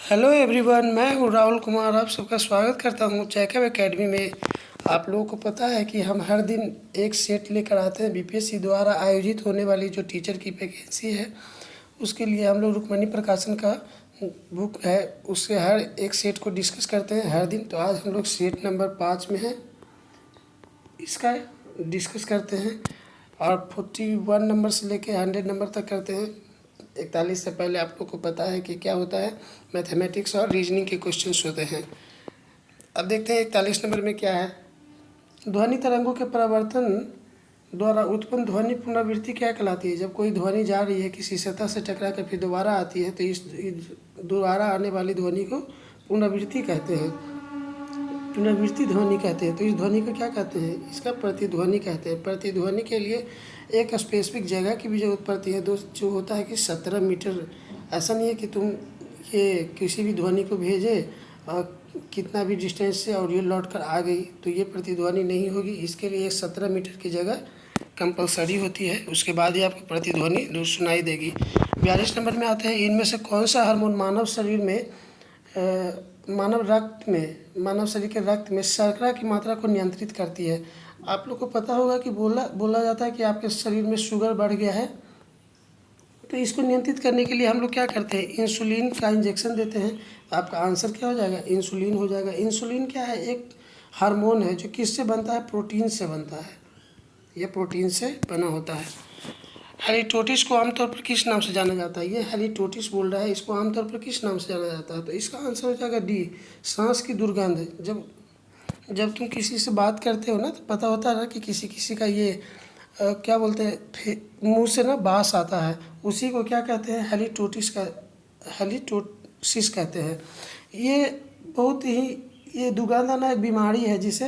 Hello everyone, मैं हूँ राहुल कुमार। आप सबका स्वागत करता हूँ जैकब एकेडमी में। आप लोगों को पता है कि हम हर दिन एक सेट लेकर आते हैं। बीपीएससी द्वारा आयोजित होने वाली जो टीचर की वैकेंसी है उसके लिए हम लोग रुक्मणी प्रकाशन का बुक है, उससे हर एक सेट को डिस्कस करते हैं हर दिन। तो आज हम लोग सेट नंबर 5 में हैं, इसका डिस्कस करते हैं और 41 नंबर से लेकर 100 नंबर तक करते हैं। 41 से पहले आप लोग को पता है कि क्या होता है, मैथमेटिक्स और रीजनिंग के क्वेश्चंस होते हैं। अब देखते हैं 41 नंबर में क्या है। ध्वनि तरंगों के परावर्तन द्वारा उत्पन्न ध्वनि पुनरावृत्ति क्या कहलाती है। जब कोई ध्वनि जा रही है किसी सतह से टकरा कर फिर दोबारा आती है तो इस दोबारा आने वाली ध्वनि को पुनरावृत्ति कहते हैं, पुनरावृत्ति ध्वनि कहते हैं। तो इस ध्वनि को क्या कहते हैं, इसका प्रतिध्वनि कहते हैं। प्रतिध्वनि के लिए एक स्पेसिफिक जगह की भी जरूरत पड़ती है दोस्त, जो होता है कि 17 मीटर। ऐसा नहीं है कि तुम ये किसी भी ध्वनि को भेजे और कितना भी डिस्टेंस से और ये लौट कर आ गई तो ये प्रतिध्वनि नहीं होगी। इसके लिए 17 मीटर की जगह कंपलसरी होती है, उसके बाद ही आपको प्रतिध्वनि सुनाई देगी। 42 नंबर में आते हैं, इनमें से कौन सा हार्मोन मानव शरीर में मानव शरीर के रक्त में शर्करा की मात्रा को नियंत्रित करती है। आप लोग को पता होगा कि बोला जाता है कि आपके शरीर में शुगर बढ़ गया है, तो इसको नियंत्रित करने के लिए हम लोग क्या करते हैं, इंसुलिन का इंजेक्शन देते हैं। तो आपका आंसर क्या हो जाएगा, इंसुलिन हो जाएगा। इंसुलिन क्या है, एक हार्मोन है जो किससे बनता है, प्रोटीन से बनता है। यह प्रोटीन से बना होता है। हेलिटोटिस को आमतौर पर किस नाम से जाना जाता है, ये हेलिटोटिस बोल रहा है, इसको आमतौर पर किस नाम से जाना जाता है। तो इसका आंसर हो जाएगा डी, सांस की दुर्गंध। जब तुम किसी से बात करते हो ना तो पता होता है ना कि किसी का ये क्या बोलते हैं, मुंह से ना बास आता है, उसी को क्या कहते हैं, हेलिटोसिस कहते हैं। ये बहुत ही ये दुर्गंध आना एक बीमारी है जिसे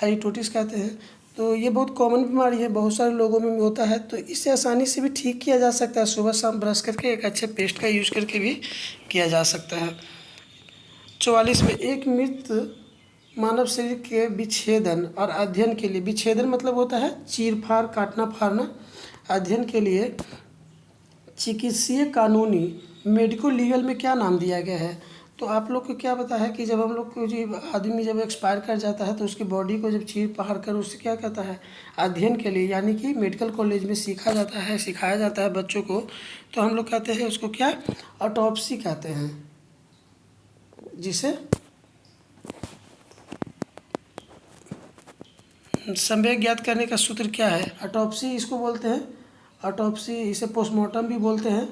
हेलिटोटिस कहते हैं। तो ये बहुत कॉमन बीमारी है, बहुत सारे लोगों में होता है। तो इसे आसानी से भी ठीक किया जा सकता है, सुबह शाम ब्रश करके एक अच्छे पेस्ट का यूज़ करके भी किया जा सकता है। 44 में, एक मृत मानव शरीर के विच्छेदन और अध्ययन के लिए, विच्छेदन मतलब होता है चीरफाड़ काटना फाड़ना, अध्ययन के लिए चिकित्सीय कानूनी मेडिको लीगल में क्या नाम दिया गया है। तो आप लोग को क्या पता है कि जब हम लोग को जो आदमी जब एक्सपायर कर जाता है तो उसकी बॉडी को जब चीर फाड़ कर उससे क्या कहता है, अध्ययन के लिए, यानी कि मेडिकल कॉलेज में सिखाया जाता है बच्चों को। तो हम लोग कहते हैं उसको क्या, ऑटोप्सी कहते हैं, जिसे संवेग ज्ञात करने का सूत्र क्या है, ऑटोप्सी इसको बोलते हैं। ऑटोप्सी, इसे पोस्टमार्टम भी बोलते हैं।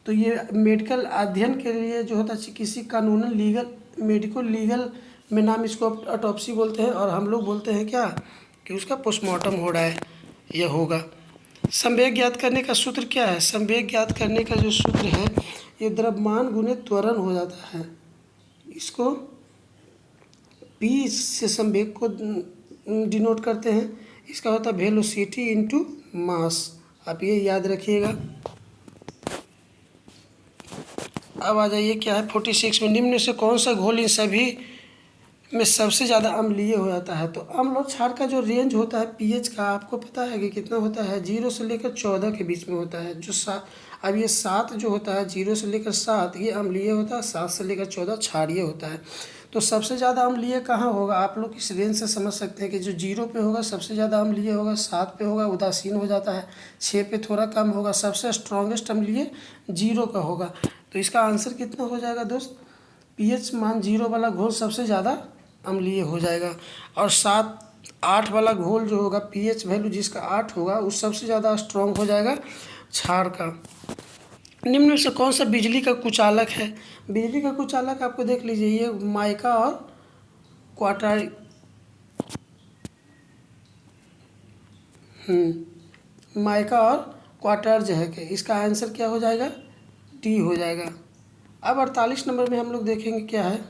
तो ये मेडिकल अध्ययन के लिए जो होता है किसी कानूनन लीगल मेडिको लीगल में नाम इसको ऑटोप्सी बोलते हैं, और हम लोग बोलते हैं क्या कि उसका पोस्टमार्टम हो रहा है, यह होगा। संवेग ज्ञात करने का सूत्र क्या है, संवेग ज्ञात करने का जो सूत्र है ये द्रव्यमान गुणे त्वरण हो जाता है। इसको p से संवेग को डिनोट करते हैं, इसका होता है वेलोसिटी इनटू मास। आप ये याद रखिएगा। अब आ जाइए क्या है 46 में, निम्न से कौन सा घोल इन सभी में सबसे ज़्यादा अम्लीय हो जाता है। तो अम्ल और क्षार का जो रेंज होता है पीएच का, आपको पता है कि कितना होता है, 0 से लेकर 14 के बीच में होता है। अब ये 7 जो होता है, 0 से लेकर 7 ये अम्लीय होता है, 7 से लेकर 14 क्षारीय होता है। तो सबसे ज़्यादा अम्लीय कहाँ होगा, आप लोग इस रेंज से समझ सकते हैं कि जो 0 पे होगा सबसे ज़्यादा अम्लीय होगा, 7 पे होगा उदासीन हो जाता है, 6 पे थोड़ा कम होगा, सबसे स्ट्रॉन्गेस्ट अम्लीय 0 का होगा। तो इसका आंसर कितना हो जाएगा दोस्त, पीएच मान 0 वाला घोल सबसे ज़्यादा अम्लीय हो जाएगा, और 7-8 वाला घोल जो होगा पीएच वैल्यू जिसका 8 होगा उस सबसे ज़्यादा स्ट्रॉन्ग हो जाएगा क्षार का। निम्न में से कौन सा बिजली का कुचालक है, बिजली का कुचालक आपको देख लीजिए, ये माइका और क्वार्टर माइका और क्वार्टर्ज है कि इसका आंसर क्या हो जाएगा, डी हो जाएगा। अब 48 नंबर में हम लोग देखेंगे क्या है,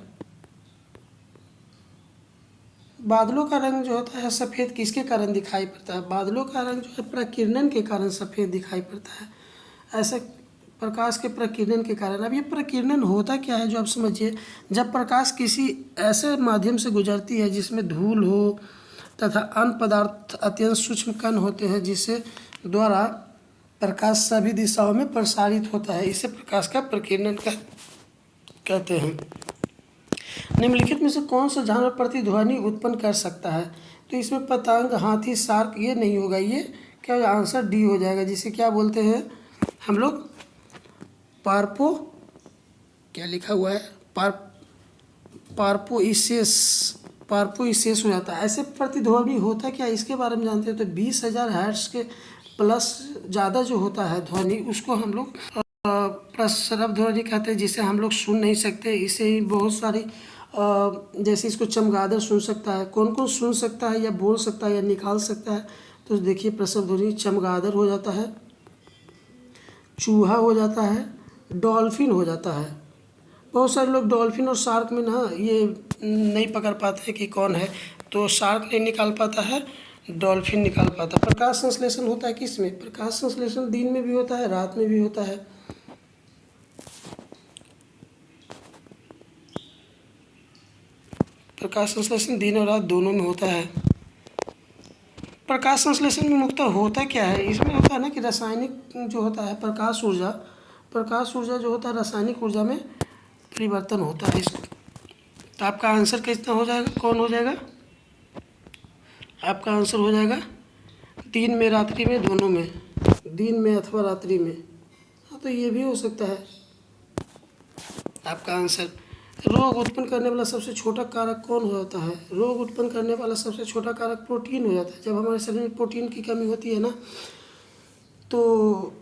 बादलों का रंग जो होता है सफ़ेद किसके कारण दिखाई पड़ता है। बादलों का रंग जो है प्रकीर्णन के कारण सफ़ेद दिखाई पड़ता है, ऐसा प्रकाश के प्रकीर्णन के कारण। अब ये प्रकीर्णन होता क्या है जो आप समझिए, जब प्रकाश किसी ऐसे माध्यम से गुजरती है जिसमें धूल हो तथा अन्य पदार्थ अत्यंत सूक्ष्म कण होते हैं, जिससे द्वारा प्रकाश सभी दिशाओं में प्रसारित होता है, इसे प्रकाश का प्रकीर्णन का कहते हैं। निम्नलिखित में से कौन सा जानवर प्रतिध्वनि उत्पन्न कर सकता है? तो इसमें पतंग, हाथी, शार्क ये नहीं होगा, ये क्या आंसर डी हो जाएगा, जिसे क्या बोलते हैं हम लोग पार्पो, क्या लिखा हुआ है पार्पोइसेस हो जाता है। ऐसे प्रतिध्वनि होता है क्या, इसके बारे में जानते हैं? तो 20,000 हर्ट्ज के प्लस ज़्यादा जो होता है ध्वनि, उसको हम लोग प्रसरव ध्वनि कहते हैं, जिसे हम लोग सुन नहीं सकते। इसे ही बहुत सारी जैसे इसको चमगादड़ सुन सकता है। कौन कौन सुन सकता है या बोल सकता है या निकाल सकता है? तो देखिए प्रसरव ध्वनि चमगादड़ हो जाता है, चूहा हो जाता है, डॉल्फिन हो जाता है। बहुत सारे लोग डॉल्फिन और शार्क में ना ये नहीं पकड़ पाते हैं कि कौन है, तो शार्क नहीं निकाल पाता है, डॉल्फिन निकाल पाता है। प्रकाश संश्लेषण होता है किस में? प्रकाश संश्लेषण दिन में भी होता है, रात में भी होता है। प्रकाश संश्लेषण दिन और रात दोनों में होता है। प्रकाश संश्लेषण में मुख्यतः होता क्या है? इसमें होता है ना कि रासायनिक जो होता है प्रकाश ऊर्जा जो होता है रासायनिक ऊर्जा में परिवर्तन होता है इसको। तो आपका आंसर कितना हो जाएगा, कौन हो जाएगा? आपका आंसर हो जाएगा दिन में, रात्रि में, दोनों में, दिन में अथवा रात्रि में। हाँ, तो ये भी हो सकता है आपका आंसर। रोग उत्पन्न करने वाला सबसे छोटा कारक कौन हो जाता है? रोग उत्पन्न करने वाला सबसे छोटा कारक प्रोटीन हो जाता है। जब हमारे शरीर में प्रोटीन की कमी होती है ना, तो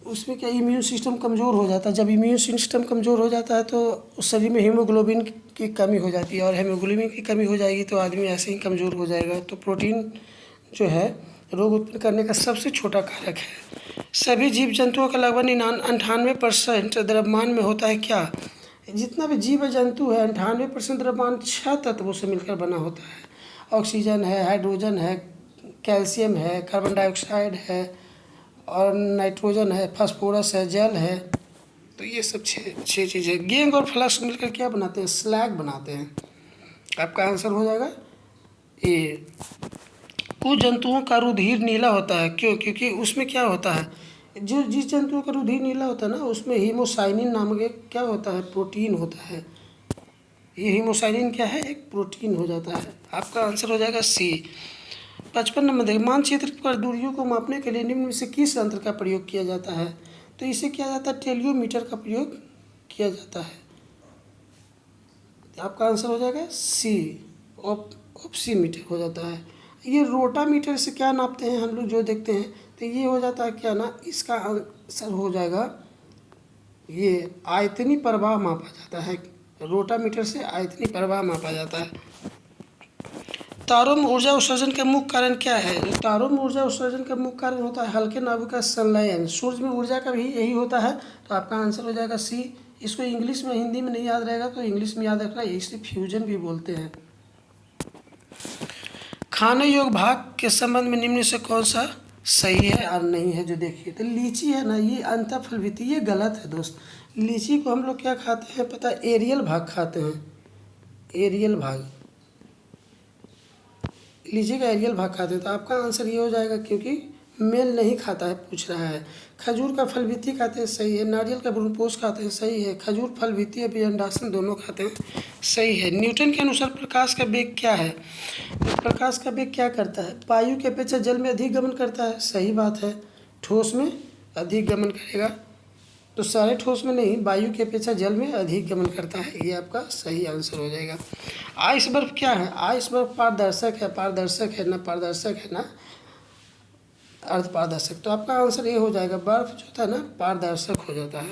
उसमें क्या इम्यून सिस्टम कमज़ोर हो जाता है। जब इम्यून सिस्टम कमज़ोर हो जाता है तो शरीर में हीमोग्लोबिन की कमी हो जाती है, और हीमोग्लोबिन की कमी हो जाएगी तो आदमी ऐसे ही कमज़ोर हो जाएगा। तो प्रोटीन जो है रोग उत्पन्न करने का सबसे छोटा कारक है। सभी जीव जंतुओं का लगभग 98% द्रव्यमान में होता है क्या? जितना भी जीव जंतु है 98% द्रव्यमान 6 तत्वों से मिलकर बना होता है। ऑक्सीजन है, हाइड्रोजन है, कैल्शियम है, कार्बन डाइऑक्साइड है, और नाइट्रोजन है, फास्फोरस है, जल है। तो ये सब छः चीज़ें। गेंद और फ्लास्क मिलकर क्या बनाते हैं? स्लैग बनाते हैं। आपका आंसर हो जाएगा ए। कुछ जंतुओं का रुधिर नीला होता है, क्यों? क्योंकि उसमें क्या होता है, जो जिस जंतुओं का रुधिर नीला होता है ना, उसमें हीमोसाइनिन नामक एक क्या होता है, प्रोटीन होता है। ये हीमोसाइनिन क्या है, एक प्रोटीन हो जाता है। आपका आंसर हो जाएगा सी। 55 नंबर देखिए, मानचित्र पर दूरियों को मापने के लिए निम्न में से किस यंत्र का प्रयोग किया जाता है? तो इसे किया जाता है टेलियोमीटर का प्रयोग किया जाता है। आपका आंसर हो जाएगा सी, ऑप्सीमीटर हो जाता है। ये रोटामीटर से क्या नापते हैं हम लोग जो देखते हैं, तो ये हो जाता है क्या ना, इसका आंसर हो जाएगा ये आयतनी प्रवाह मापा जाता है। रोटामीटर से आयतनी प्रवाह मापा जाता है। तारों में ऊर्जा उत्सर्जन का मुख्य कारण क्या है? तारों में ऊर्जा उत्सर्जन का मुख्य कारण होता है हल्के नाभिक का संलयन। सूर्य में ऊर्जा का भी यही होता है। तो आपका आंसर हो जाएगा सी। इसको इंग्लिश में, हिंदी में नहीं याद रहेगा तो इंग्लिश में याद रखना, इसे फ्यूजन भी बोलते हैं। खाने योग्य भाग के संबंध में निम्न से कौन सा सही है और नहीं है? जो देखिए, तो लीची है ना, ये अंतःफलविती, ये गलत है दोस्त। लीची को हम लोग क्या खाते हैं पता है? एरियल भाग खाते हैं, एरियल भाग, लीची का एरियल भाग खाते हैं। तो आपका आंसर ये हो जाएगा, क्योंकि मेल नहीं खाता है, पूछ रहा है। खजूर का फल वित्ती खाते हैं, सही है। नारियल का भ्रूणपोष खाते हैं, सही है। खजूर फल वित्ती अभिअंडाशन दोनों खाते हैं, सही है। न्यूटन के अनुसार प्रकाश का वेग क्या है? प्रकाश का वेग क्या करता है? वायु की अपेक्षा जल में अधिक गमन करता है, सही बात है। ठोस में अधिक गमन करेगा, तो सारे ठोस में नहीं, वायु की अपेक्षा जल में अधिक गमन करता है। ये आपका सही आंसर हो जाएगा। आइस बर्फ क्या है? आइस बर्फ पारदर्शक है, पारदर्शक है ना, पारदर्शक है ना, अर्ध पारदर्शक। तो आपका आंसर ये हो जाएगा, बर्फ जो होता है ना पारदर्शक हो जाता है।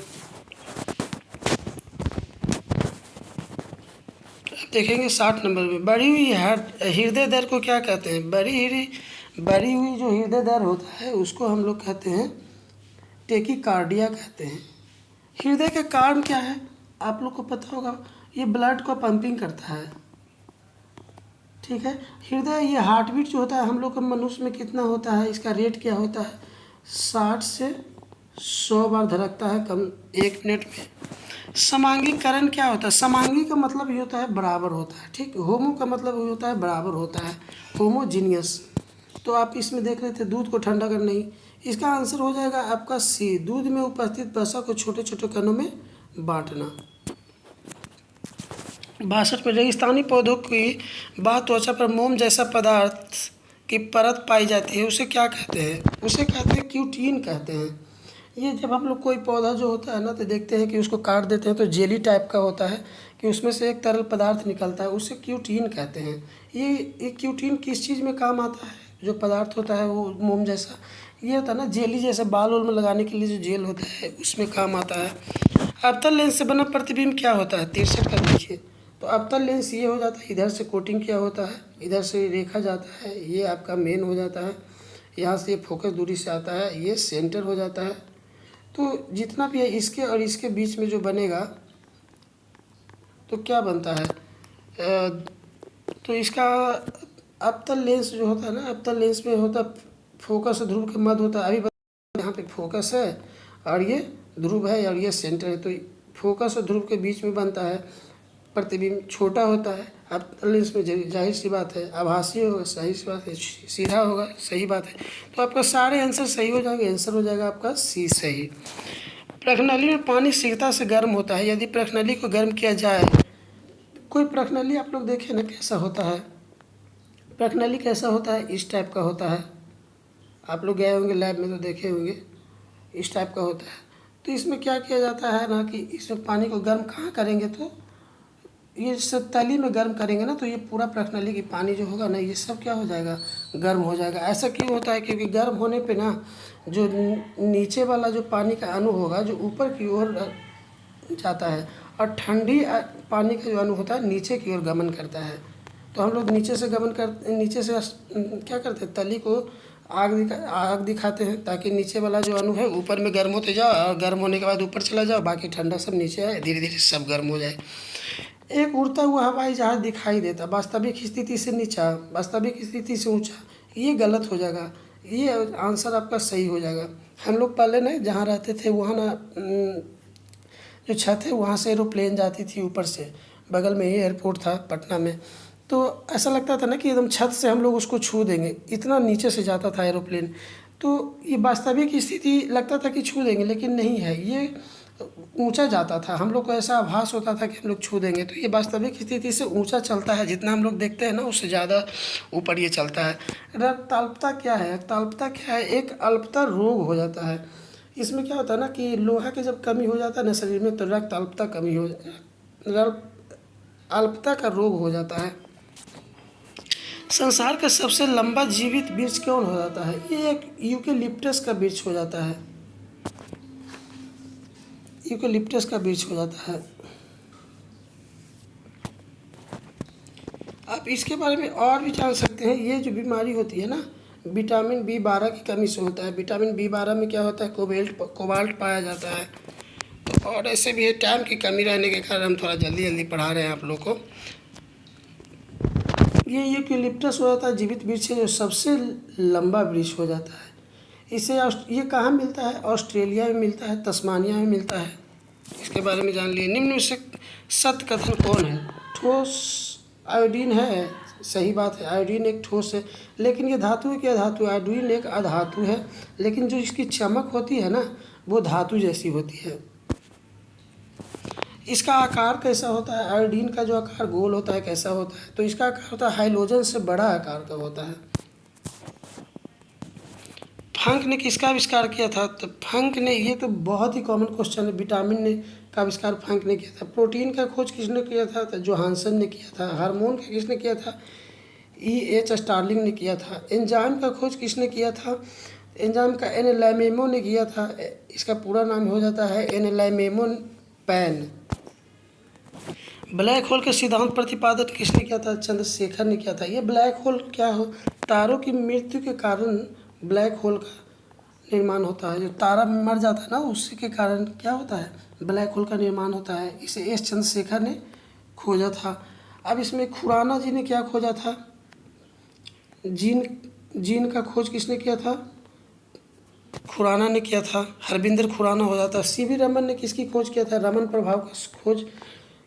अब देखेंगे 60 नंबर में, बढ़ी हुई हृदय दर को क्या कहते हैं? बढ़ी हुई जो हृदय दर होता है उसको हम लोग कहते हैं टेकीकार्डिया कहते हैं। हृदय का कारण क्या है? आप लोग को पता होगा, ये ब्लड को पंपिंग करता है, ठीक है। हृदय, ये हार्ट बीट जो होता है हम लोग का मनुष्य में कितना होता है, इसका रेट क्या होता है? 60 से 100 बार धड़कता है कम 1 मिनट में। समांगीकरण क्या होता है? समांगी का मतलब ये होता है बराबर होता है, ठीक। होमो का मतलब ये होता है बराबर होता है, होमोजीनियस। तो आप इसमें देख रहे थे दूध को ठंडा कर नहीं, इसका आंसर हो जाएगा आपका सी। दूध में उपस्थित वसा को छोटे छोटे कणों में बांटना। 62 में रेगिस्तानी पौधों की बाह्य त्वचा पर मोम जैसा पदार्थ की परत पाई जाती है, उसे क्या कहते हैं? उसे कहते हैं क्यूटीन कहते हैं। ये जब हम लोग कोई पौधा जो होता है ना तो देखते हैं कि उसको काट देते हैं तो जेली टाइप का होता है कि उसमें से एक तरल पदार्थ निकलता है, उसे क्यूटीन कहते हैं। ये क्यूटीन किस चीज़ में काम आता है? जो पदार्थ होता है वो मोम जैसा, ये होता है ना जेली जैसे बाल वाल में लगाने के लिए जो जेल होता है उसमें काम आता है। अवतल लेंस से बना प्रतिबिंब क्या होता है? 63 कर लीजिए। तो अवतल लेंस ये हो जाता है, इधर से कोटिंग किया होता है, इधर से रेखा जाता है, ये आपका मेन हो जाता है, यहाँ से ये फोकस दूरी से आता है, ये सेंटर हो जाता है। तो जितना भी है इसके और इसके बीच में जो बनेगा तो क्या बनता है? तो इसका अवतल लेंस जो होता है ना, अवतल लेंस में होता फोकस ध्रुव के मध्य होता है। अभी यहाँ पे फोकस है और ये ध्रुव है और ये सेंटर है, तो फोकस और ध्रुव के बीच में बनता है प्रतिबिंब। छोटा होता है अवतल लेंस में, जाहिर सी बात है आभासी होगा, सही सी बात है, सीधा होगा, सही बात है। तो आपका सारे आंसर सही हो जाएंगे, आंसर हो जाएगा आपका सी सही। प्रश्नली में पानी शीघ्रता से गर्म होता है, यदि प्रश्नली को गर्म किया जाए, कोई प्रश्नली आप लोग देखें ना कैसा होता है, प्रश्नली कैसा होता है? इस टाइप का होता है, आप लोग गए होंगे लैब में तो देखे होंगे, इस टाइप का होता है। तो इसमें क्या किया जाता है ना कि इसमें पानी को गर्म कहाँ करेंगे, तो ये सब तली में गर्म करेंगे ना, तो ये पूरा प्रश्नली की पानी जो होगा ना ये सब क्या हो जाएगा? गर्म हो जाएगा। ऐसा क्यों होता है? क्योंकि गर्म होने पे ना जो नीचे वाला जो पानी का अणु होगा जो ऊपर की ओर जाता है, और ठंडी पानी का जो अणु होता है नीचे की ओर गमन करता है। तो हम लोग नीचे से गमन कर, नीचे से क्या करते हैं? तली को आग दिखाते हैं ताकि नीचे वाला जो अणु है ऊपर में गर्म होते जाओ, और गर्म होने के बाद ऊपर चला जाओ, बाकी ठंडा सब नीचे आए, धीरे धीरे सब गर्म हो जाए। एक उड़ता हुआ हवाई जहाज दिखाई देता, वास्तविक स्थिति से नीचा, वास्तविक स्थिति से ऊंचा, ये गलत हो जाएगा, ये आंसर आपका सही हो जाएगा। हम लोग पहले ना जहाँ रहते थे वहाँ ना जो छत है वहाँ से एरोप्लेन जाती थी ऊपर से, बगल में ही एयरपोर्ट था पटना में, तो ऐसा लगता था ना कि एकदम छत से हम लोग उसको छू देंगे, इतना नीचे से जाता था एरोप्लेन। तो ये वास्तविक स्थिति लगता था कि छू देंगे, लेकिन नहीं है, ये ऊंचा जाता था, हम लोग को ऐसा आभास होता था कि हम लोग छू देंगे। तो ये वास्तविक स्थिति से ऊंचा चलता है, जितना हम लोग देखते हैं ना उससे ज़्यादा ऊपर ये चलता है। रक्ताल्पता क्या है? रक्ताल्पता क्या है? एक अल्पता रोग हो जाता है। इसमें क्या होता है ना कि लोहा की जब कमी हो जाता है ना शरीर में, तो रक्त अल्पता कमी हो अल्पता का रोग हो जाता है। संसार का सबसे लंबा जीवित वृक्ष कौन हो जाता है? ये एक यूकेलिप्टस का वृक्ष हो जाता है, यूकेलिप्टस का वृक्ष हो जाता है। आप इसके बारे में और भी जान सकते हैं। ये जो बीमारी होती है ना, विटामिन B12 की कमी से होता है। विटामिन B12 में क्या होता है? कोबाल्ट पाया जाता है। तो और ऐसे भी है, टाइम की कमी रहने के कारण हम थोड़ा जल्दी पढ़ा रहे हैं आप लोग को। ये यूकेलिप्टस हो जाता है जीवित वृक्ष है, जो सबसे लंबा वृक्ष हो जाता है। इसे ये कहाँ मिलता है? ऑस्ट्रेलिया में मिलता है, तस्मानिया में मिलता है। इसके बारे में जान लिए। निम्न में से सत्य कथन कौन है? ठोस आयोडीन है, सही बात है, आयोडीन एक ठोस है, लेकिन ये धातु है क्या? धातु। आयोडीन एक अधातु है, लेकिन जो इसकी चमक होती है ना वो धातु जैसी होती है। इसका आकार कैसा होता है? आयोडीन का जो आकार गोल होता है कैसा होता है? तो इसका आकार होता है हाइलोजन से बड़ा आकार का होता है। फ्रैंक ने किसका आविष्कार किया था? तो फ्रैंक ने, ये तो बहुत ही कॉमन क्वेश्चन है, विटामिन ने का आविष्कार फ्रैंक ने किया था। प्रोटीन का खोज किसने किया था? तो जोहानसन ने किया था। हार्मोन का किसने किया था? E.H. स्टार्लिंग ने किया था। एंजाइम का खोज किसने किया था? एंजाइम का एनालाइमेमो ने किया था। इसका पूरा नाम हो जाता है एनालाइमेमो पैन। ब्लैक होल के सिद्धांत प्रतिपादन किसने किया था? चंद्रशेखर ने किया था। ये ब्लैक होल क्या हो? तारों की मृत्यु के कारण ब्लैक होल का निर्माण होता है। जो तारा मर जाता है ना उसी के कारण क्या होता है? ब्लैक होल का निर्माण होता है। इसे एस चंद्रशेखर ने खोजा था। अब इसमें खुराना जी ने क्या खोजा था? जीन का खोज किसने किया था? खुराना ने किया था। हरविंदर खुराना हो जाता है। सीवी रमन ने किसकी खोज किया था? रमन प्रभाव का खोज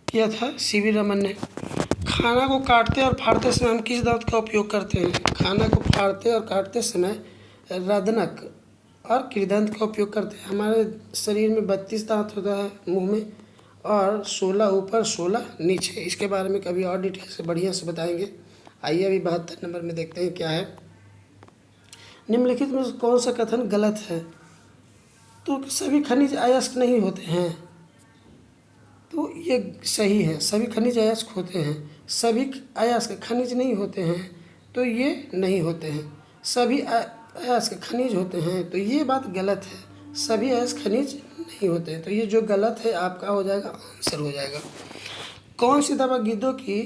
किया था सीवी रमन ने। खाना को काटते और फाड़ते समय हम किस दांत का उपयोग करते हैं? खाना को फाड़ते और काटते समय रदनक और कृदंत का उपयोग करते हैं। हमारे शरीर में 32 दांत होता है मुंह में, और 16 ऊपर 16 नीचे। इसके बारे में कभी और डिटेल से बढ़िया से बताएंगे। आइए अभी 72 नंबर में देखते हैं क्या है। निम्नलिखित में कौन सा कथन गलत है? तो सभी खनिज अयस्क नहीं होते हैं, तो ये सही है। सभी खनिज अयस्क होते हैं। सभी अयस्क खनिज नहीं होते हैं, तो ये नहीं होते हैं। सभी अयस्क खनिज होते हैं, तो ये बात गलत है। सभी अयस्क खनिज नहीं होते हैं, तो ये जो गलत है आपका हो जाएगा, आंसर हो जाएगा। कौन सी दवा गिद्धों की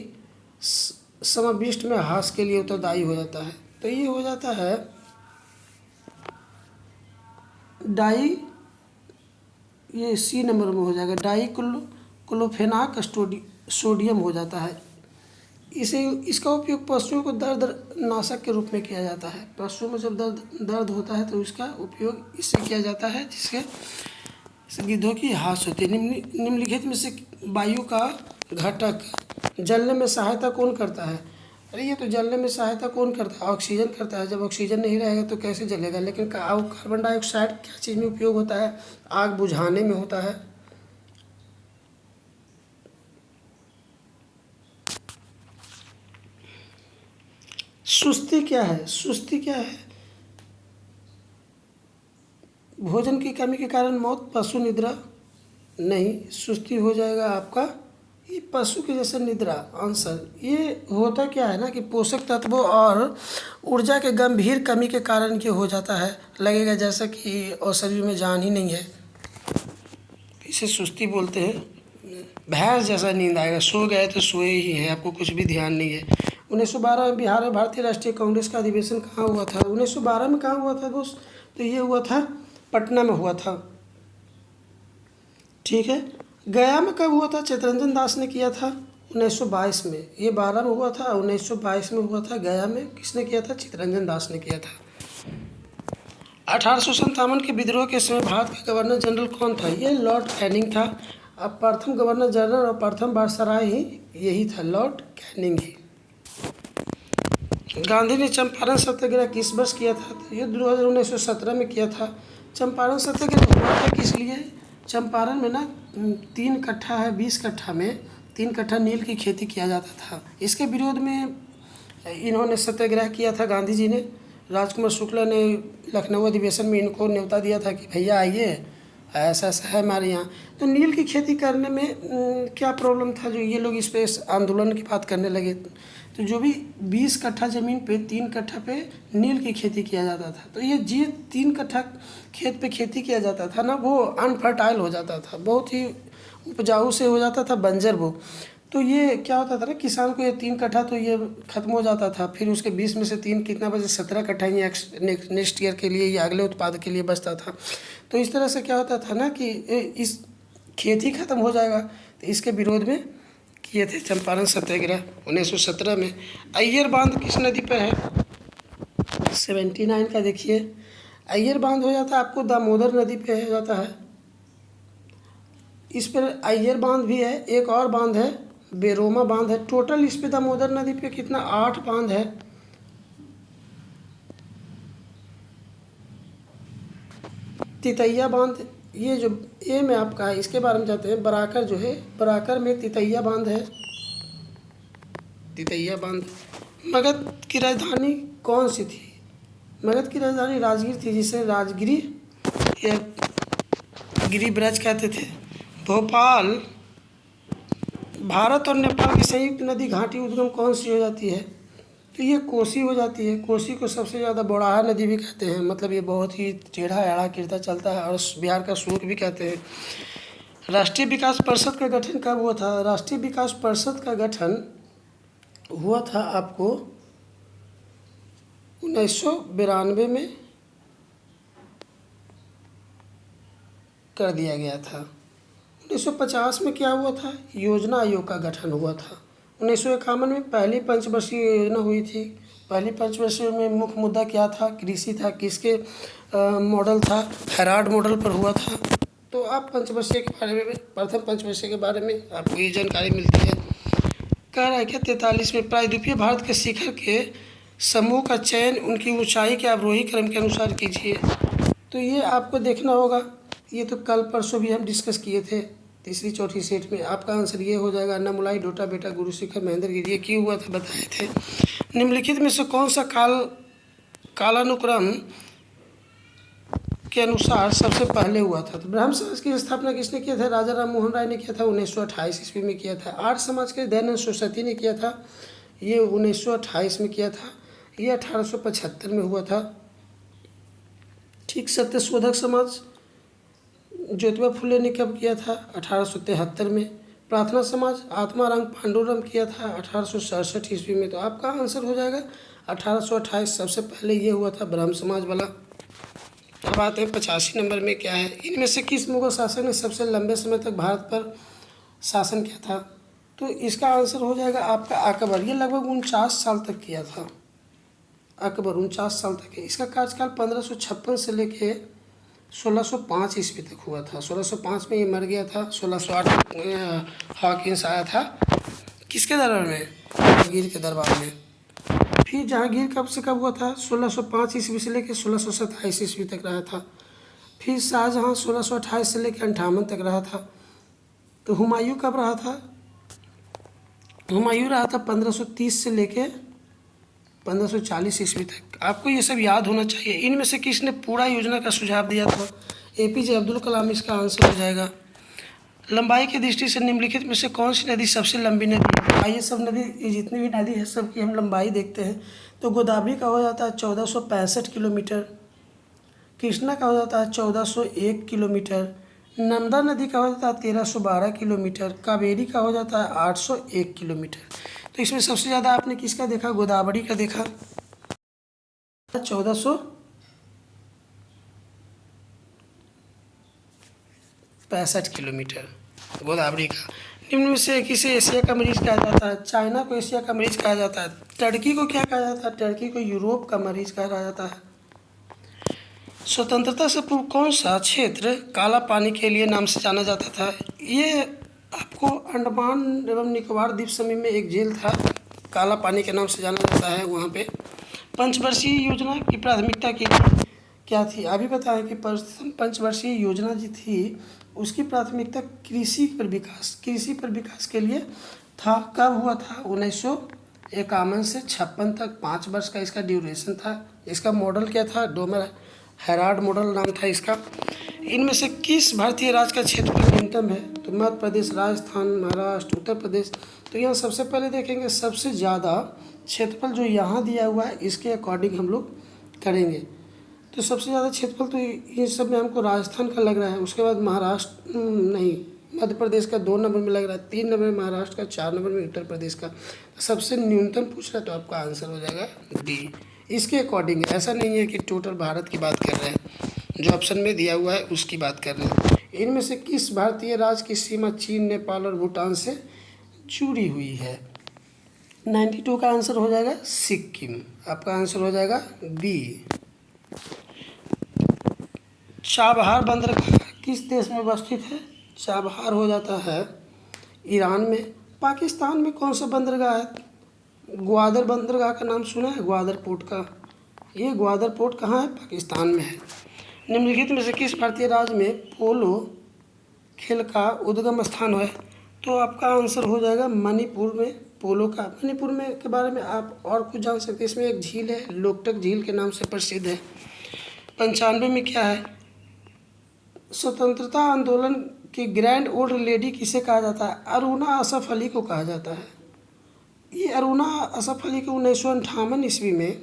समाविष्ट में ह्रास के लिए उत्तरदायी हो जाता है? तो ये हो जाता है डाई, ये सी नंबर में हो जाएगा, डाइक्लोफेनाक सोडियम हो जाता है। इसका उपयोग पशुओं को दर्द नाशक के रूप में किया जाता है। पशुओं में जब दर्द होता है तो इसका उपयोग इससे किया जाता है, जिससे गिद्धों की ह्रास होती है। निम्नलिखित में से वायु का घटक जलने में सहायता कौन करता है? अरे ये तो जलने में सहायता कौन करता है? ऑक्सीजन करता है। जब ऑक्सीजन नहीं रहेगा तो कैसे जलेगा? लेकिन कार्बन डाइऑक्साइड क्या चीज़ में उपयोग होता है? आग बुझाने में होता है। सुस्ती क्या है? सुस्ती क्या है? भोजन की कमी के कारण मौत, पशु निद्रा नहीं, सुस्ती हो जाएगा आपका ये पशु के जैसे निद्रा, आंसर। ये होता क्या है ना कि पोषक तत्वों और ऊर्जा के गंभीर कमी के कारण ये हो जाता है। लगेगा जैसा कि और शरीर में जान ही नहीं है, इसे सुस्ती बोलते हैं। भैंस जैसा नींद आएगा, सो गए तो सोए ही हैं, आपको कुछ भी ध्यान नहीं है। 1912 में बिहार में भारतीय राष्ट्रीय कांग्रेस का अधिवेशन कहाँ हुआ था? 1912 में कहाँ हुआ था दोस्त? तो ये हुआ था पटना में हुआ था, ठीक है। गया में कब हुआ था? चित्तरंजन दास ने किया था 1922 में। ये 12 में हुआ था, 1922 में हुआ था। गया में किसने किया था? चित्तरंजन दास ने किया था। 1857 के विद्रोह के समय भारत का गवर्नर जनरल कौन था? ये लॉर्ड कैनिंग था। अब प्रथम गवर्नर जनरल और प्रथम वायसराय ही यही था, लॉर्ड कैनिंग ही। गांधी ने चंपारण सत्याग्रह किस वर्ष किया था? तो ये 1917 में किया था। चंपारण सत्याग्रह हुआ था किस लिए? चंपारण में ना 3 कट्ठा है, 20 कट्ठा में 3 कट्ठा नील की खेती किया जाता था। इसके विरोध में इन्होंने सत्याग्रह किया था गांधी जी ने। राजकुमार शुक्ला ने लखनऊ अधिवेशन में इनको न्योता दिया था कि भैया आइए, ऐसा ऐसा है हमारे यहाँ। तो नील की खेती करने में क्या प्रॉब्लम था, जो ये लोग इस पर आंदोलन की बात करने लगे। तो जो भी 20 कट्ठा ज़मीन पे 3 कट्ठा पे नील की खेती किया जाता था, तो ये 3 कट्ठा खेत पे खेती किया जाता था ना, वो अनफर्टाइल हो जाता था, बहुत ही उपजाऊ से हो जाता था, बंजर वो। तो ये क्या होता था ना, किसान को ये 3 कट्ठा तो ये ख़त्म हो जाता था। फिर उसके 20 में से 3 कितना बचे? 17 कट्ठा ही नेक्स्ट ईयर के लिए या अगले उत्पाद के लिए बचता था। तो इस तरह से क्या होता था ना कि इस खेती ख़त्म हो जाएगा, तो इसके विरोध में किए थे चंपारण सत्याग्रह 1917 में। अय्यर बांध किस नदी पर है? 79 का देखिए। अय्यर बांध हो जाता है आपको दामोदर नदी पे हो जाता है। इस पर अय्यर बांध भी है, एक और बांध है बेरोमा बांध है। टोटल इस पे दामोदर नदी पे कितना? 8 बांध है। तितैया बांध, ये जो ए में आपका है, इसके बारे में जानते हैं। बराकर जो है, बराकर में तितैया बांध है, तितैया बांध। मगध की राजधानी कौन सी थी? मगध की राजधानी राजगीर थी, जिसे राजगिरी या गिरिब्रज कहते थे। भोपाल, भारत और नेपाल की संयुक्त नदी घाटी उद्गम कौन सी हो जाती है? तो ये कोसी हो जाती है। कोसी को सबसे ज़्यादा बौड़ाहा नदी भी कहते हैं, मतलब ये बहुत ही टेढ़ा एड़ा गिरता चलता है, और बिहार का शोक भी कहते हैं। राष्ट्रीय विकास परिषद का गठन कब हुआ था? राष्ट्रीय विकास परिषद का गठन हुआ था आपको 1992 में कर दिया गया था। 1950 में क्या हुआ था? योजना आयोग का गठन हुआ था। 1951 में पहली पंचवर्षीय योजना हुई थी। पहली पंचवर्षीय में मुख्य मुद्दा क्या था? कृषि था। किसके मॉडल था? हेराल्ड मॉडल पर हुआ था। तो आप पंचवर्षीय के बारे में, प्रथम पंचवर्षीय के बारे में आपको ये जानकारी मिलती है। कह रहा है कि 43 में प्रायद्वीपीय भारत के शिखर के समूह का चयन उनकी ऊंचाई के अवरोही क्रम के अनुसार कीजिए। तो ये आपको देखना होगा, ये तो कल परसों भी हम डिस्कस किए थे। तीसरी चौथी सेट में। आपका आंसर ये हो जाएगा अन्नामुलाई, डोटा बेटा, गुरु शिखर, महेंद्र गिरी। ये क्यों हुआ था बताए थे। निम्नलिखित में से कौन सा कालानुक्रम के अनुसार सबसे पहले हुआ था। तो ब्रह्म समाज की स्थापना किसने किया था। राजा राम मोहन राय ने किया था, 1928 ईस्वी में किया था। आर्य समाज के दयानंद सरस्वती ने किया था, ये 1928 में किया था। ये 1875 में हुआ था। ठीक। सत्यशोधक समाज ज्योतिबा फुले ने कब किया था, 1873 में। प्रार्थना समाज आत्माराम पांडुरंग किया था 1867 ईस्वी में। तो आपका आंसर हो जाएगा 1828 सबसे पहले ये हुआ था ब्रह्म समाज वाला। अब आते हैं 85 नंबर में क्या है। इनमें से किस मुगल शासक ने सबसे लंबे समय तक भारत पर शासन किया था। तो इसका आंसर हो जाएगा आपका अकबर। ये लगभग 49 साल तक किया था अकबर, 49 साल तक है। इसका कार्यकाल 1556 से लेके 1605 ईस्वी तक हुआ था। 1605 में ये मर गया था। 1608 हॉकिंस आया था किसके दरबार में, जहांगीर के दरबार में। फिर जहांगीर कब से कब हुआ था, 1605 ईस्वी से लेकर 1627 ईस्वी तक रहा था। फिर शाहजहां 1628 से लेकर 58 तक रहा था। तो हुमायूं कब रहा था, हुमायूं रहा था 1530 से लेकर 1540 ईस्वी तक। आपको ये सब याद होना चाहिए। इनमें से किसने पूरा योजना का सुझाव दिया था, एपीजे अब्दुल कलाम इसका आंसर हो जाएगा। लंबाई की दृष्टि से निम्नलिखित में से कौन सी नदी सबसे लंबी नदी है। आइए सब नदी, जितनी भी नदी है सबकी हम लंबाई देखते हैं। तो गोदावरी का हो जाता है 1465 किलोमीटर, कृष्णा का हो जाता है 1401 किलोमीटर, नर्मदा नदी का हो जाता है 1312 किलोमीटर, कावेरी का हो जाता है 801 किलोमीटर। तो इसमें सबसे ज़्यादा आपने किसका देखा, गोदावरी का देखा, 1465 किलोमीटर गोदावरी का। निम्न में से किसे एशिया का मरीज कहा जाता है। चाइना को एशिया का मरीज कहा जाता है। टर्की को क्या कहा जाता है, टर्की को यूरोप का मरीज कहा जाता है। स्वतंत्रता से पूर्व कौन सा क्षेत्र काला पानी के लिए नाम से जाना जाता था। ये आपको अंडमान एवं निकोबार द्वीप समूह में एक झील था, काला पानी के नाम से जाना जाता है वहाँ पे। पंचवर्षीय योजना की प्राथमिकता की क्या थी, अभी बताएं कि पंचवर्षीय योजना जो थी उसकी प्राथमिकता कृषि पर विकास के लिए था। कब हुआ था, 1951 से 56 तक, 5 वर्ष का इसका ड्यूरेशन था। इसका मॉडल क्या था, डोमर हेराल्ड मॉडल नाम था इसका। इनमें से किस भारतीय राज्य का क्षेत्रफल न्यूनतम है। तो मध्य प्रदेश, राजस्थान, महाराष्ट्र, उत्तर प्रदेश। तो यहाँ सबसे पहले देखेंगे सबसे ज़्यादा क्षेत्रफल जो यहाँ दिया हुआ है इसके अकॉर्डिंग हम लोग करेंगे। तो सबसे ज़्यादा क्षेत्रफल तो इन सब में हमको राजस्थान का लग रहा है। उसके बाद महाराष्ट्र नहीं, मध्य प्रदेश का 2 नंबर में लग रहा है, 3 नंबर में महाराष्ट्र का, 4 नंबर में उत्तर प्रदेश का। तो सबसे न्यूनतम पूछ रहा है तो आपका आंसर हो जाएगा डी। इसके अकॉर्डिंग, ऐसा नहीं है कि टोटल भारत की बात कर रहे हैं, जो ऑप्शन में दिया हुआ है उसकी बात कर रहे हैं। इनमें से किस भारतीय राज्य की सीमा चीन, नेपाल और भूटान से जुड़ी हुई है। 92 का आंसर हो जाएगा सिक्किम। आपका आंसर हो जाएगा बी। चाबहार बंदरगाह किस देश में अवस्थित है। चाबहार हो जाता है ईरान में। पाकिस्तान में कौन सा बंदरगाह है, ग्वादर बंदरगाह का नाम सुना है, ग्वादर पोर्ट का। ये ग्वादर पोर्ट कहाँ है, पाकिस्तान में है। निम्नलिखित में से किस भारतीय राज्य में पोलो खेल का उद्गम स्थान है। तो आपका आंसर हो जाएगा मणिपुर में, पोलो का। मणिपुर में के बारे में आप और कुछ जान सकते हैं। इसमें एक झील है, लोकटक झील के नाम से प्रसिद्ध है। 95 में क्या है, स्वतंत्रता आंदोलन की ग्रैंड ओल्ड लेडी किसे कहा जाता है। अरुणा असफ अली को कहा जाता है। ये अरुणा असफ अली को 1958 ईस्वी में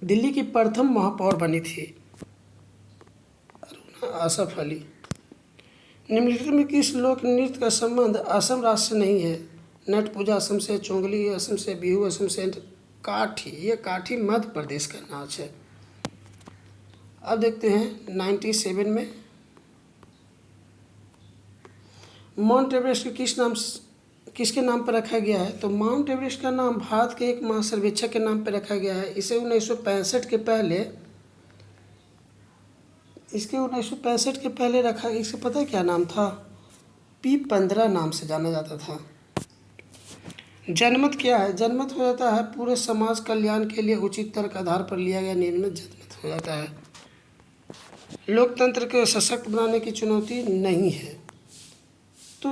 दिल्ली की प्रथम महापौर बनी थी, अरुणा असफ अली। निम्नलिखित में किस लोक नृत्य का संबंध असम राज्य से नहीं है। नट पूजा असम से, चोंगली असम से, बिहू असम से, काठी, ये काठी मध्य प्रदेश का नाच है। अब देखते हैं 97 में माउंट एवरेस्ट किसके नाम पर रखा गया है। तो माउंट एवरेस्ट का नाम भारत के एक महासर्वेक्षक के नाम पर रखा गया है। इसे 1965 के पहले रखा, इसे पता है क्या नाम था, P15 नाम से जाना जाता था। जनमत क्या है, जनमत हो जाता है पूरे समाज कल्याण के लिए उचित तर्क आधार पर लिया गया निर्णय जनमत हो जाता है। लोकतंत्र को सशक्त बनाने की चुनौती नहीं है। तो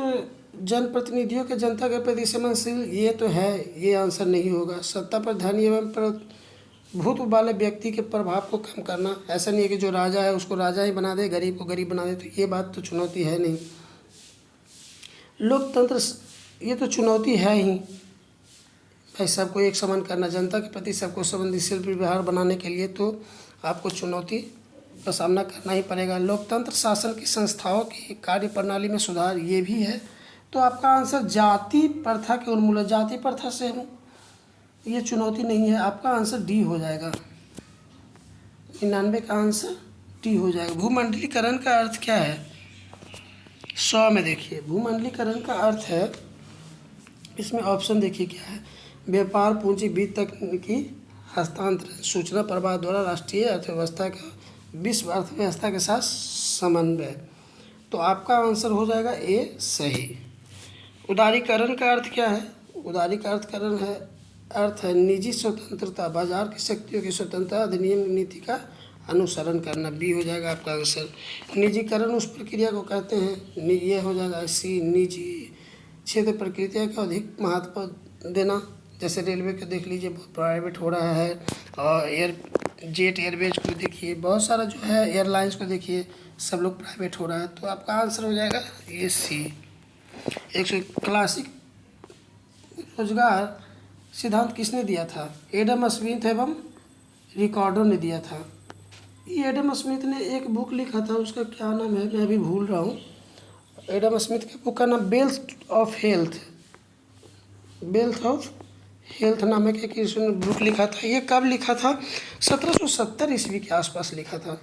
जनप्रतिनिधियों के जनता के प्रति संवेदनशील, ये तो है, ये आंसर नहीं होगा। सत्ता पर धनी एवं प्रभुत्व वाले व्यक्ति के प्रभाव को कम करना, ऐसा नहीं है कि जो राजा है उसको राजा ही बना दे, गरीब को गरीब बना दे, तो ये बात तो चुनौती है नहीं। लोकतंत्र, ये तो चुनौती है ही भाई, सबको एक समान करना, जनता के प्रति सबको संवेदनशील व्यवहार बनाने के लिए तो आपको चुनौती का सामना करना ही पड़ेगा। लोकतंत्र शासन की संस्थाओं की कार्य प्रणाली में सुधार, ये भी है। तो आपका आंसर जाति प्रथा के उन्मूलन, जाति प्रथा से हम, ये चुनौती नहीं है, आपका आंसर डी हो जाएगा। 99 का आंसर डी हो जाएगा। भूमंडलीकरण का अर्थ क्या है? 100 में देखिए, भूमंडलीकरण का अर्थ है, इसमें ऑप्शन देखिए क्या है। व्यापार, पूंजी, वित्त, तकनीकी हस्तांतरण, सूचना प्रवाह द्वारा राष्ट्रीय अर्थव्यवस्था का विश्व अर्थव्यवस्था के साथ समन्वय। तो आपका आंसर हो जाएगा ए सही। उदारीकरण का अर्थ क्या है? उदारीकरण है, अर्थ है निजी स्वतंत्रता, बाजार की शक्तियों की स्वतंत्रता, अधिनियम नीति का अनुसरण करना। बी हो जाएगा आपका आंसर। निजीकरण उस प्रक्रिया को कहते हैं, ये हो जाएगा सी। निजी क्षेत्र प्रक्रिया को अधिक महत्व देना, जैसे रेलवे को देख लीजिए, बहुत प्राइवेट हो रहा है, और जेट एयरवेज को देखिए, बहुत सारा जो है एयरलाइंस को देखिए, सब लोग प्राइवेट हो रहा है। तो आपका आंसर हो जाएगा ये सी। एक क्लासिक रोजगार सिद्धांत किसने दिया था? एडम स्मिथ एवं रिकार्डो ने दिया था। ये एडम स्मिथ ने एक बुक लिखा था, उसका क्या नाम है मैं अभी भूल रहा हूँ। एडम स्मिथ के बुक का नाम वेल्थ ऑफ हेल्थ नामक एक इसने बुक लिखा था। ये कब लिखा था? 1770 ईस्वी के आसपास लिखा था।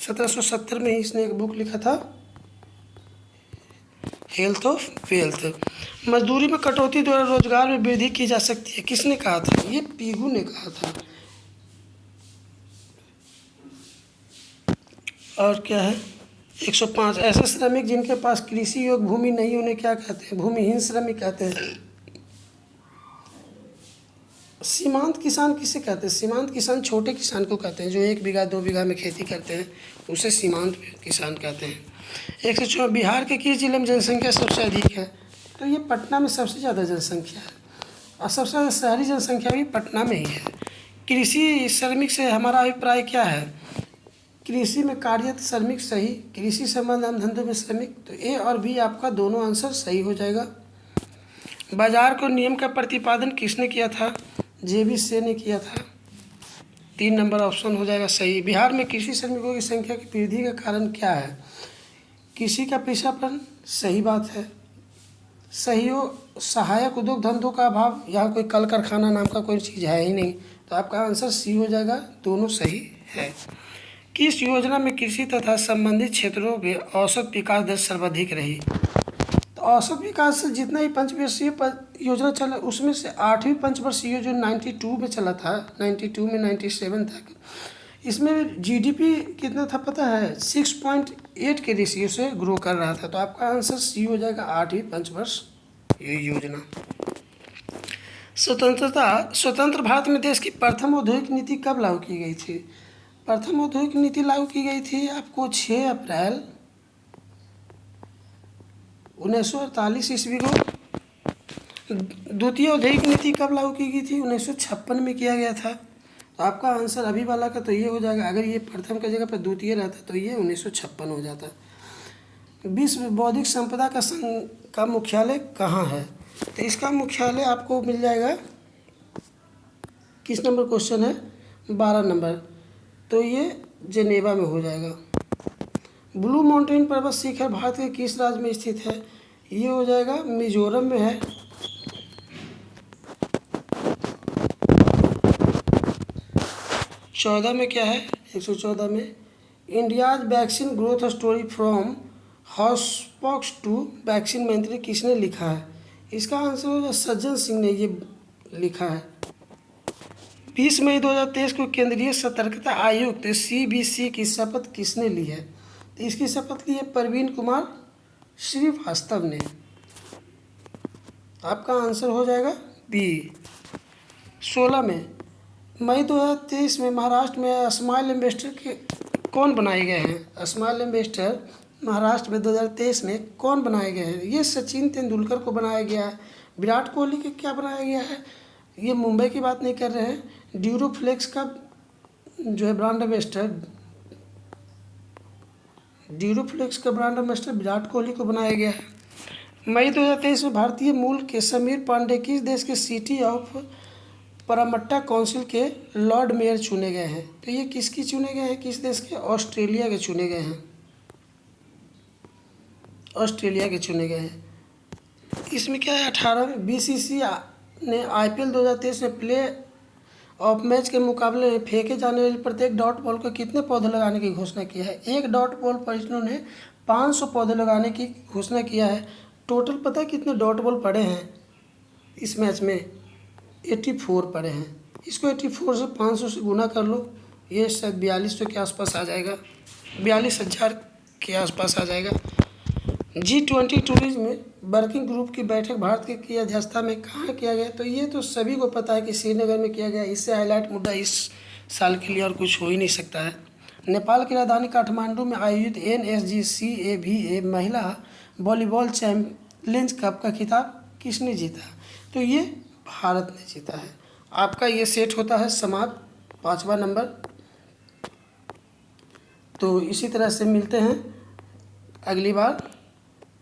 1770 में ही इसने एक बुक लिखा था, हेल्थ ऑफ वेल्थ। मजदूरी में कटौती द्वारा रोजगार में वृद्धि की जा सकती है, किसने कहा था? ये पीगू ने कहा था। और क्या है? 105 ऐसे श्रमिक जिनके पास कृषि योग्य भूमि नहीं, उन्हें क्या कहते हैं? भूमिहीन श्रमिक कहते हैं। सीमांत किसान किसे कहते हैं? सीमांत किसान छोटे किसान को कहते हैं, जो 1 बीघा 2 बीघा में खेती करते हैं, उसे सीमांत किसान कहते हैं। 104 बिहार के किस जिले में जनसंख्या सबसे अधिक है? तो ये पटना में सबसे ज़्यादा जनसंख्या है, और सबसे ज़्यादा शहरी जनसंख्या भी पटना में ही है। कृषि श्रमिक से हमारा अभिप्राय क्या है? कृषि में कार्यरत श्रमिक सही, कृषि संबंध धंधों में श्रमिक, तो ए और बी आपका दोनों आंसर सही हो जाएगा। बाजार को नियम का प्रतिपादन किसने किया था? जेबी से ने किया था। 3 नंबर ऑप्शन हो जाएगा सही। बिहार में कृषि श्रमिकों की संख्या की वृद्धि का कारण क्या है? कृषि का पेशापन, सही बात है। सहायक उद्योग धंधों का अभाव, यहाँ कोई कल कारखाना नाम का कोई चीज़ है ही नहीं, तो आपका आंसर सी हो जाएगा, दोनों सही है। किस योजना में कृषि तथा संबंधित क्षेत्रों में औसत विकास दर सर्वाधिक रही? तो औसत विकास से जितना ही पंचवर्षीय योजना चला, उसमें से 8वीं पंचवर्षीय जो 92 में चला था, 92 में 97 तक, इसमें जीडीपी कितना था पता है? 6.8 के रेशियो से ग्रो कर रहा था। तो आपका आंसर सी हो जाएगा, 8वीं पंचवर्ष योजना। स्वतंत्र भारत में देश की प्रथम औद्योगिक नीति कब लागू की गई थी? प्रथम औद्योगिक नीति लागू की गई थी आपको 6 अप्रैल 1948 ईस्वी को। द्वितीय औद्योगिक नीति कब लागू की गई थी? 1956 में किया गया था। तो आपका आंसर अभी वाला का तो ये हो जाएगा, अगर ये प्रथम की जगह पर द्वितीय रहता तो ये 1956 हो जाता। विश्व बौद्धिक संपदा का संघ का मुख्यालय कहाँ है? तो इसका मुख्यालय आपको मिल जाएगा, किस नंबर क्वेश्चन है? 12 नंबर। तो ये जेनेवा में हो जाएगा। ब्लू माउंटेन पर्वत शिखर भारत के किस राज्य में स्थित है? ये हो जाएगा मिजोरम में है। चौदह में क्या है? 114 में India's vaccine growth story from smallpox to vaccine मंत्री किसने लिखा है? इसका आंसर होगा सज्जन सिंह ने ये लिखा है। 20 मई 2023 को केंद्रीय सतर्कता आयुक्त CBC की शपथ किसने ली है? तो इसकी शपथ ली है प्रवीण कुमार श्रीवास्तव ने। आपका आंसर हो जाएगा बी। 16 में मई 2023 में महाराष्ट्र में स्माइल एम्बेसडर के कौन बनाए गए हैं? स्माइल एम्बेसडर महाराष्ट्र में 2023 में कौन बनाए गए हैं? ये सचिन तेंदुलकर को बनाया गया है। विराट कोहली के क्या बनाया गया है? ये मुंबई की बात नहीं कर रहे हैं। ड्यूरोफ्लेक्स का जो है ब्रांड एम्बेसडर, ड्यूरोफ्लेक्स का ब्रांड एम्बेसडर विराट कोहली को बनाया गया है। मई 2023 में भारतीय मूल के समीर पांडे किस देश के सिटी ऑफ परमट्टा काउंसिल के लॉर्ड मेयर चुने गए हैं? तो ये किसकी चुने गए हैं? किस देश के? ऑस्ट्रेलिया के चुने गए हैं। ऑस्ट्रेलिया के चुने गए हैं। इसमें क्या है, 18 बीसीसीआई ने आईपीएल 2023 में प्ले ऑफ मैच के मुकाबले में फेंके जाने वाले प्रत्येक डॉट बॉल को कितने पौधे लगाने की घोषणा की है? एक डॉट बॉल पर इन्होंने 500 पौधे लगाने की घोषणा किया है। टोटल पता है कितने डॉट बॉल पड़े हैं इस मैच में? 84 पड़े हैं। इसको 84 से 500 से गुना कर लो, ये शायद 4200 के आसपास आ जाएगा, 42,000 के आसपास आ जाएगा। G20 टूरिज्म में वर्किंग ग्रुप की बैठक भारत की अध्यक्षता में कहाँ किया गया? तो ये तो सभी को पता है कि श्रीनगर में किया गया। इससे हाईलाइट मुद्दा इस साल के लिए और कुछ हो ही नहीं सकता है। नेपाल की राजधानी काठमांडू में आयोजित NSGCAVA महिला वॉलीबॉल चैंपियंस कप का खिताब किसने जीता? तो ये भारत ने जीता है। आपका ये सेट होता है समाप्त, 5वां नंबर। तो इसी तरह से मिलते हैं अगली बार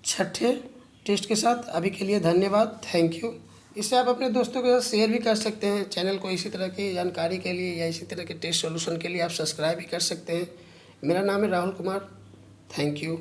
6ठे टेस्ट के साथ। अभी के लिए धन्यवाद, थैंक यू। इसे आप अपने दोस्तों के साथ शेयर भी कर सकते हैं। चैनल को इसी तरह की जानकारी के लिए या इसी तरह के टेस्ट सॉल्यूशन के लिए आप सब्सक्राइब भी कर सकते हैं। मेरा नाम है राहुल कुमार, थैंक यू।